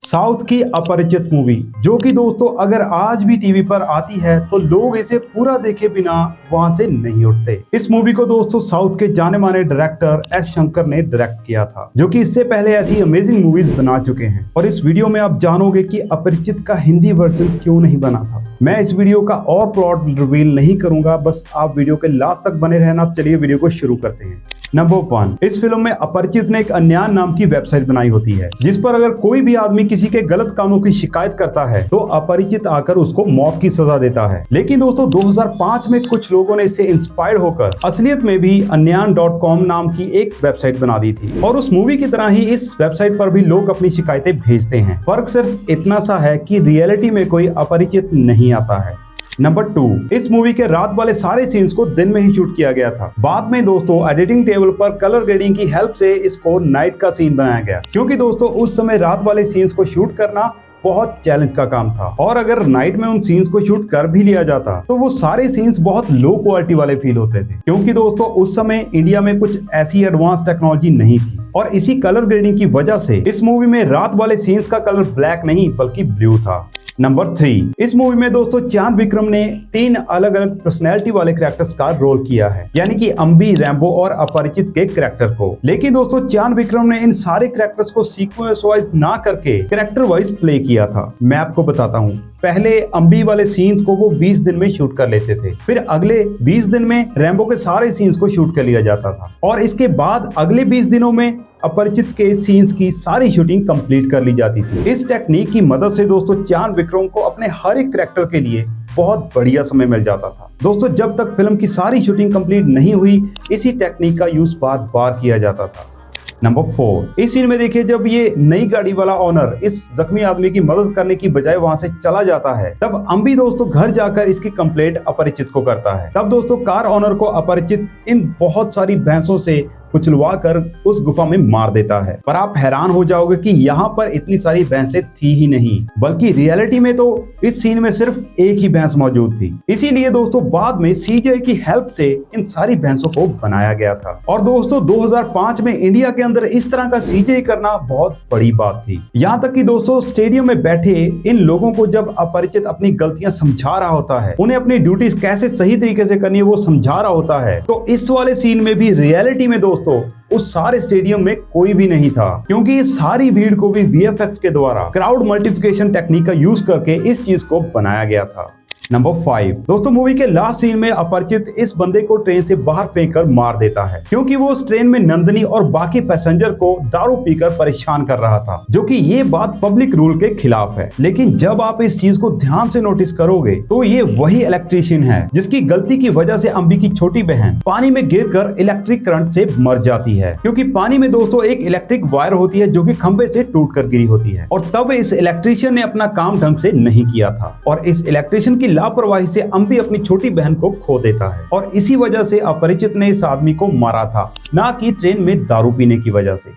South की अपरिचित movie जो कि दोस्तों अगर आज भी टीवी पर आती है तो लोग इसे पूरा देखे बिना वहां से नहीं उठते। इस मूवी को दोस्तों साउथ के जाने माने डायरेक्टर एस शंकर ने डायरेक्ट किया था, जो कि इससे पहले ऐसी अमेजिंग मूवीज बना चुके हैं। और इस वीडियो में आप जानोगे कि अपरिचित का हिंदी वर्जन क्यों नहीं बना था। मैं इस वीडियो का और प्लॉट रिवील नहीं करूंगा, बस आप वीडियो के लास्ट तक बने रहना। चलिए वीडियो को शुरू करते हैं। नंबर 1, इस फिल्म में अपरिचित ने एक अन्यान नाम की वेबसाइट बनाई होती है, जिस पर अगर कोई भी आदमी किसी के गलत कामों की शिकायत करता है तो अपरिचित आकर उसको मौत की सजा देता है। लेकिन दोस्तों 2005 में कुछ लोगों ने इससे इंस्पायर होकर असलियत में भी अन्यान.com नाम की एक वेबसाइट बना दी थी, और उस मूवी की तरह ही इस वेबसाइट पर भी लोग अपनी शिकायतें भेजते हैं। फर्क सिर्फ इतना सा है कि रियलिटी में कोई अपरिचित नहीं आता है। नंबर 2, इस मूवी के रात वाले सारे सीन्स को दिन में ही शूट किया गया था। बाद में दोस्तों एडिटिंग टेबल पर कलर ग्रेडिंग की हेल्प से इसको नाइट का सीन बनाया गया, क्योंकि दोस्तों उस समय रात वाले सीन्स को शूट करना बहुत चैलेंज का काम था। और अगर नाइट में उन सीन्स को शूट कर भी लिया जाता तो वो सारे सीन्स बहुत लो क्वालिटी वाले फील होते थे, क्योंकि दोस्तों उस समय इंडिया में कुछ ऐसी एडवांस टेक्नोलॉजी नहीं थी। और इसी कलर ग्रेडिंग की वजह से इस मूवी में रात वाले सीन्स का कलर ब्लैक नहीं बल्कि ब्लू था। नंबर 3, इस मूवी में दोस्तों चांद विक्रम ने 3 अलग अलग पर्सनैलिटी वाले कैरेक्टर्स का रोल किया है, यानी कि अम्बी, रैम्बो और अपरिचित के कैरेक्टर को। लेकिन दोस्तों चांद विक्रम ने इन सारे कैरेक्टर्स को सीक्वेंस वाइज ना करके कैरेक्टर वाइज प्ले किया था। मैं आपको बताता हूँ। पहले अम्बी वाले सीन्स को वो 20 दिन में शूट कर लेते थे, फिर अगले 20 दिन में रैम्बो के सारे सीन्स को शूट कर लिया जाता था, और इसके बाद अगले 20 दिनों में अपरिचित के सीन्स की सारी शूटिंग कंप्लीट कर ली जाती थी। इस टेक्निक की मदद से दोस्तों चांद विक्रम को अपने हर एक कैरेक्टर के लिए बहुत बढ़िया समय मिल जाता था। दोस्तों जब तक फिल्म की सारी शूटिंग कंप्लीट नहीं हुई, इसी टेक्निक का यूज बार बार किया जाता था। नंबर 4, इस सीन में देखिए जब ये नई गाड़ी वाला ओनर इस जख्मी आदमी की मदद करने की बजाय वहां से चला जाता है, तब अम्बी दोस्तों घर जाकर इसकी कंप्लेंट अपरिचित को करता है। तब दोस्तों कार ओनर को अपरिचित इन बहुत सारी भैंसों से कुचलवा कर उस गुफा में मार देता है। पर आप हैरान हो जाओगे कि यहाँ पर इतनी सारी भैंसें थी ही नहीं, बल्कि रियलिटी में तो इस सीन में सिर्फ एक ही भैंस मौजूद थी। इसीलिए दोस्तों बाद में सीजीआई की हेल्प से इन सारी भैंसों को बनाया गया था। और दोस्तों 2005 में इंडिया के अंदर इस तरह का सीजीआई करना बहुत बड़ी बात थी। यहाँ तक कि दोस्तों स्टेडियम में बैठे इन लोगों को जब अपरिचित अपनी गलतियां समझा रहा होता है, उन्हें अपनी ड्यूटीज कैसे सही तरीके से करनी है वो समझा रहा होता है, तो इस वाले सीन में भी रियलिटी में दोस्तों उस सारे स्टेडियम में कोई भी नहीं था, क्योंकि इस सारी भीड़ को भी वीएफएक्स के द्वारा क्राउड मल्टीप्लिकेशन टेक्निक का यूज करके इस चीज को बनाया गया था। नंबर 5, दोस्तों मूवी के लास्ट सीन में अपरिचित इस बंदे को ट्रेन से बाहर फेंक कर मार देता है, क्योंकि वो उस ट्रेन में नंदनी और बाकी पैसेंजर को दारू पीकर परेशान कर रहा था, जो कि ये बात पब्लिक रूल के खिलाफ है। लेकिन जब आप इस चीज को ध्यान से नोटिस करोगे तो ये वही इलेक्ट्रीशियन है जिसकी गलती की वजह से अम्बी की छोटी बहन पानी में गिरकर इलेक्ट्रिक करंट से मर जाती है, क्योंकि पानी में दोस्तों एक इलेक्ट्रिक वायर होती है जो कि खंबे से टूट कर गिरी होती है। और तब इस इलेक्ट्रीशियन ने अपना काम ढंग से नहीं किया था, और इस इलेक्ट्रीशियन की लापरवाही से अम्बी अपनी छोटी बहन को खो देता है, और इसी वजह से अपरिचित ने इस आदमी को मारा था, ना कि ट्रेन में दारू पीने की वजह से।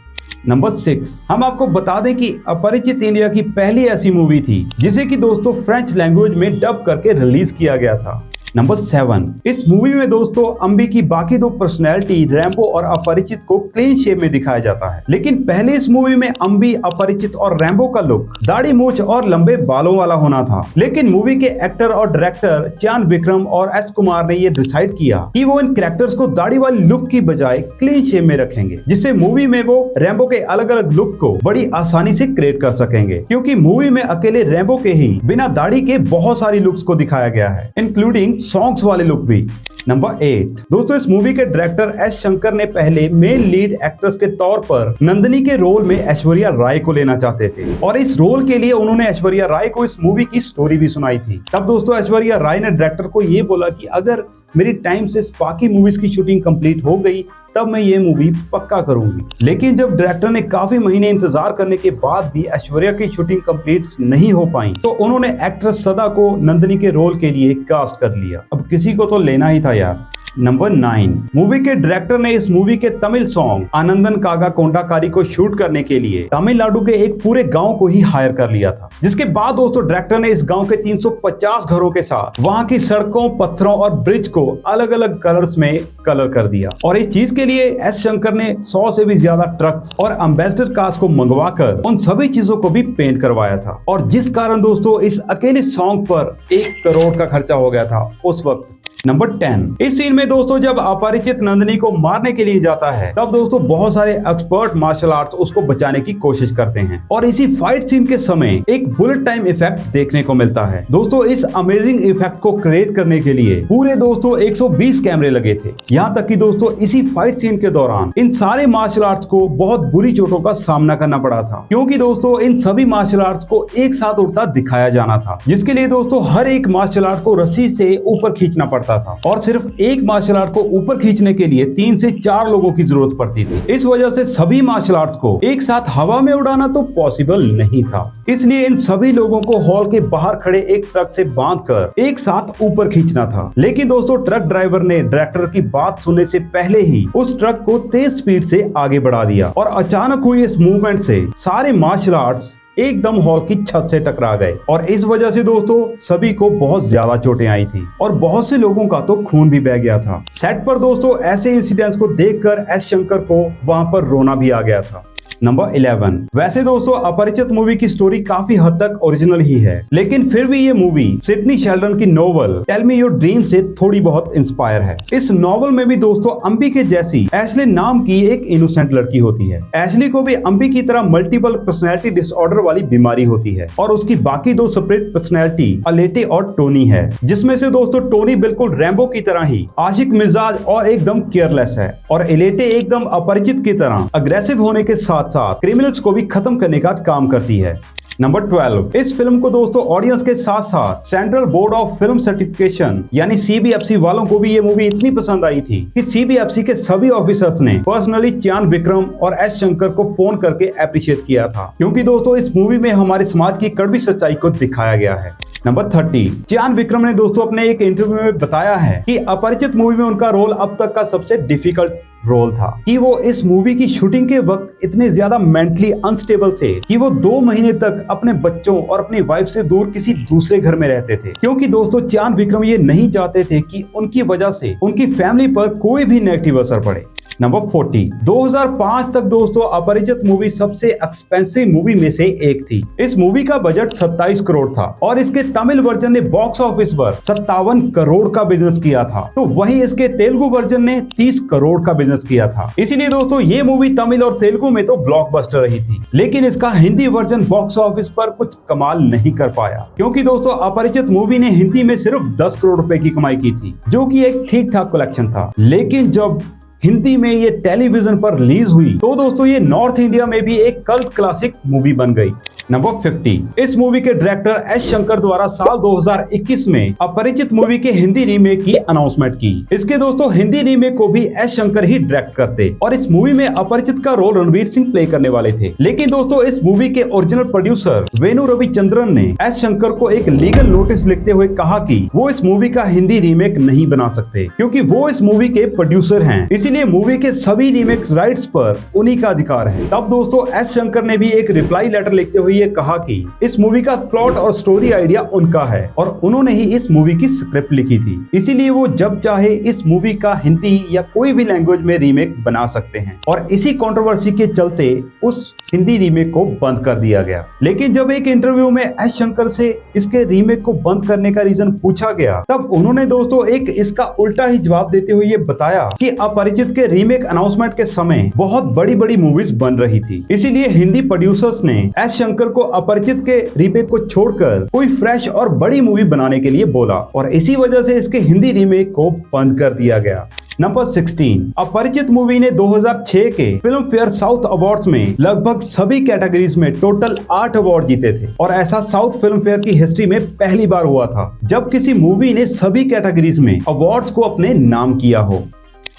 नंबर 6, हम आपको बता दें कि अपरिचित इंडिया की पहली ऐसी मूवी थी जिसे कि दोस्तों फ्रेंच लैंग्वेज में डब करके रिलीज किया गया था। नंबर 7, इस मूवी में दोस्तों अम्बी की बाकी 2 पर्सनैलिटी रैम्बो और अपरिचित को क्लीन शेप में दिखाया जाता है। लेकिन पहले इस मूवी में अम्बी, अपरिचित और रैम्बो का लुक दाढ़ी, मूंछ और लंबे बालों वाला होना था। लेकिन मूवी के एक्टर और डायरेक्टर चांद विक्रम और एस कुमार ने ये डिसाइड किया कि वो इन कैरेक्टर्स को दाढ़ी वाली लुक की बजाय क्लीन शेप में रखेंगे, जिससे मूवी में वो रैम्बो के अलग अलग लुक को बड़ी आसानी से क्रिएट कर सकेंगे, क्योंकि मूवी में अकेले रैम्बो के ही बिना दाढ़ी के बहुत सारी लुक्स को दिखाया गया है, इंक्लूडिंग सॉन्ग्स वाले लुक भी। नंबर 8, दोस्तों इस मूवी के डायरेक्टर एस शंकर ने पहले मेन लीड एक्ट्रेस के तौर पर नंदनी के रोल में ऐश्वर्या राय को लेना चाहते थे, और इस रोल के लिए उन्होंने ऐश्वर्या राय को इस मूवी की स्टोरी भी सुनाई थी। तब दोस्तों ऐश्वर्या राय ने डायरेक्टर को ये बोला कि अगर मेरी टाइम से बाकी मूवीज की शूटिंग कंप्लीट हो गई तब मैं ये मूवी पक्का करूंगी। लेकिन जब डायरेक्टर ने काफी महीने इंतजार करने के बाद भी ऐश्वर्या की शूटिंग कंप्लीट नहीं हो पाई, तो उन्होंने एक्ट्रेस सदा को नंदनी के रोल के लिए कास्ट कर लिया। अब किसी को तो लेना ही था यार। नंबर 9, मूवी के डायरेक्टर ने इस मूवी के तमिल सॉन्ग आनंदन कागा कोंडाकारी को शूट करने के लिए तमिलनाडु के एक पूरे गांव को ही हायर कर लिया था। जिसके बाद दोस्तों डायरेक्टर ने इस गांव के 350 घरों के साथ वहां की सड़कों, पत्थरों और ब्रिज को अलग अलग कलर्स में कलर कर दिया। और इस चीज के लिए एस शंकर ने 100 से भी ज्यादा ट्रक्स और एम्बेसडर कार्स को मंगवाकर उन सभी चीजों को भी पेंट करवाया था। और जिस कारण दोस्तों इस अकेले सॉन्ग पर 1 करोड़ का खर्चा हो गया था उस वक्त। नंबर 10, इस सीन में दोस्तों जब अपरिचित नंदिनी को मारने के लिए जाता है तब दोस्तों बहुत सारे एक्सपर्ट मार्शल आर्ट्स उसको बचाने की कोशिश करते हैं। और इसी फाइट सीन के समय एक बुलेट टाइम इफेक्ट देखने को मिलता है। दोस्तों इस अमेजिंग इफेक्ट को क्रिएट करने के लिए पूरे दोस्तों 120 कैमरे लगे थे। यहाँ तक कि दोस्तों इसी फाइट सीन के दौरान इन सारे मार्शल आर्ट्स को बहुत बुरी चोटों का सामना करना पड़ा था, क्योंकि दोस्तों इन सभी मार्शल आर्ट्स को एक साथ उड़ता दिखाया जाना था, जिसके लिए दोस्तों हर एक मार्शल आर्ट को रस्सी से ऊपर खींचना पड़ता था। और सिर्फ एक मार्शल आर्ट को ऊपर खींचने के लिए 3 से 4 लोगों की जरूरत पड़ती थी। इस वजह से सभी मार्शल आर्ट्स को एक साथ हवा में उड़ाना तो पॉसिबल नहीं था। इसलिए इन सभी लोगों को हॉल के बाहर खड़े एक ट्रक से बांधकर एक साथ ऊपर खींचना था। लेकिन दोस्तों ट्रक ड्राइवर ने डायरेक्टर की बात सुनने से पहले ही उस ट्रक को तेज स्पीड से आगे बढ़ा दिया और अचानक हुई इस मूवमेंट से सारे मार्शल आर्ट्स एकदम हॉल की छत से टकरा गए। और इस वजह से दोस्तों सभी को बहुत ज्यादा चोटें आई थी और बहुत से लोगों का तो खून भी बह गया था। सेट पर दोस्तों ऐसे इंसिडेंट्स को देखकर एस शंकर को वहां पर रोना भी आ गया था। नंबर 11, वैसे दोस्तों अपरिचित मूवी की स्टोरी काफी हद तक ओरिजिनल ही है, लेकिन फिर भी ये मूवी सिडनी शेल्डन की novel Tell Me Your Dream से थोड़ी बहुत इंस्पायर है। इस नोवेल में भी दोस्तों अम्बी के जैसी एशली नाम की एक इनोसेंट लड़की होती है। एशली को भी अम्बी की तरह मल्टीपल पर्सनैलिटी डिसऑर्डर वाली बीमारी होती है और उसकी बाकी 2 सेपरेट पर्सनैलिटी अलेटे और टोनी है, जिसमें से दोस्तों टोनी बिल्कुल रैम्बो की तरह ही आशिक मिजाज और एकदम केयरलेस है और अलेटे एकदम अपरिचित की तरह अग्रेसिव होने के साथ क्रिमिनल्स को भी खत्म करने का काम करती है। नंबर 12, इस फिल्म को दोस्तों ऑडियंस के साथ साथ central board of film certification यानी CBFC वालों को भी ये मूवी इतनी पसंद आई थी कि CBFC के सभी ऑफिसर्स ने पर्सनली चान विक्रम और एस शंकर को फोन करके अप्रिशिएट किया था, क्योंकि दोस्तों इस मूवी में हमारे समाज की कड़वी सच्चाई को दिखाया गया है। नंबर 30, चान विक्रम ने दोस्तों अपने एक इंटरव्यू में बताया है कि अपरिचित मूवी में उनका रोल अब तक का सबसे डिफिकल्ट रोल था, कि वो इस मूवी की शूटिंग के वक्त इतने ज्यादा मेंटली अनस्टेबल थे कि वो 2 महीने तक अपने बच्चों और अपनी वाइफ से दूर किसी दूसरे घर में रहते थे, क्योंकि दोस्तों चान विक्रम ये नहीं चाहते थे कि उनकी वजह से उनकी फैमिली पर कोई भी नेगेटिव असर पड़े। नंबर 40, 2005 तक दोस्तों अपरिचित मूवी सबसे एक्सपेंसिव मूवी में से एक थी। इस मूवी का बजट 27 करोड़ था और इसके तमिल वर्जन ने बॉक्स ऑफिस पर 57 करोड़ का बिजनेस किया था, तो वहीं इसके तेलुगु वर्जन ने 30 करोड़ का बिजनेस किया था। इसीलिए दोस्तों ये मूवी तमिल और तेलुगु में तो ब्लॉकबस्टर रही थी, लेकिन इसका हिंदी वर्जन बॉक्स ऑफिस पर कुछ कमाल नहीं कर पाया, क्योंकि दोस्तों अपरिचित मूवी ने हिंदी में सिर्फ 10 करोड़ रुपए की कमाई की थी, जो कि एक ठीक ठाक कलेक्शन था। लेकिन जब हिंदी में ये टेलीविजन पर रिलीज हुई तो दोस्तों ये नॉर्थ इंडिया में भी एक कल्ट क्लासिक मूवी बन गई। नंबर 50, इस मूवी के डायरेक्टर एस शंकर द्वारा साल 2021 में अपरिचित मूवी के हिंदी रीमेक की अनाउंसमेंट की। इसके दोस्तों हिंदी रीमेक को भी एस शंकर ही डायरेक्ट करते और इस मूवी में अपरिचित का रोल रणवीर सिंह प्ले करने वाले थे। लेकिन दोस्तों इस मूवी के ओरिजिनल प्रोड्यूसर वेणु रविचंद्रन ने एस शंकर को एक लीगल नोटिस लिखते हुए कहा कि वो इस मूवी का हिंदी रीमेक नहीं बना सकते, क्योंकि वो इस मूवी के प्रोड्यूसर हैं, इसीलिए मूवी के सभी रीमेक राइट्स पर उन्हीं का अधिकार है। तब दोस्तों एस शंकर ने भी एक रिप्लाई लेटर लिखते हुए ये कहा कि इस मूवी का प्लॉट और स्टोरी आइडिया उनका है और उन्होंने ही इस मूवी की स्क्रिप्ट लिखी थी, इसीलिए वो जब चाहे इस मूवी का हिंदी या कोई भी लैंग्वेज में रीमेक बना सकते हैं। और इसी कंट्रोवर्सी के चलते उस हिंदी रीमेक को बंद कर दिया गया। लेकिन जब एक इंटरव्यू में एस शंकर से इसके रीमेक को बंद करने का रीजन पूछा गया, तब उन्होंने दोस्तों एक इसका उल्टा ही जवाब देते हुए ये बताया कि अपरिचित के रीमेक अनाउंसमेंट के समय बहुत बड़ी बड़ी मूवीज बन रही थी, इसीलिए हिंदी प्रोड्यूसर्स ने एस शंकर को अपरिचित के रीमेक को छोड़कर कोई फ्रेश और बड़ी मूवी बनाने के लिए बोला और इसी वजह से इसके हिंदी रीमेक को बंद कर दिया गया। नंबर 16, अपरिचित मूवी ने 2006 के फिल्म फेयर साउथ अवार्ड्स में लगभग सभी कैटेगरीज में टोटल 8 अवार्ड जीते थे और ऐसा साउथ फिल्म फेयर की हिस्ट्री में पहली बार हुआ था जब किसी मूवी ने सभी कैटेगरीज में अवार्ड्स को अपने नाम किया हो।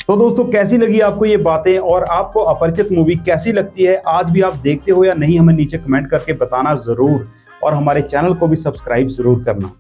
तो दोस्तों कैसी लगी आपको ये बातें और आपको अपरिचित मूवी कैसी लगती है, आज भी आप देखते हो या नहीं, हमें नीचे कमेंट करके बताना जरूर और हमारे चैनल को भी सब्सक्राइब जरूर करना।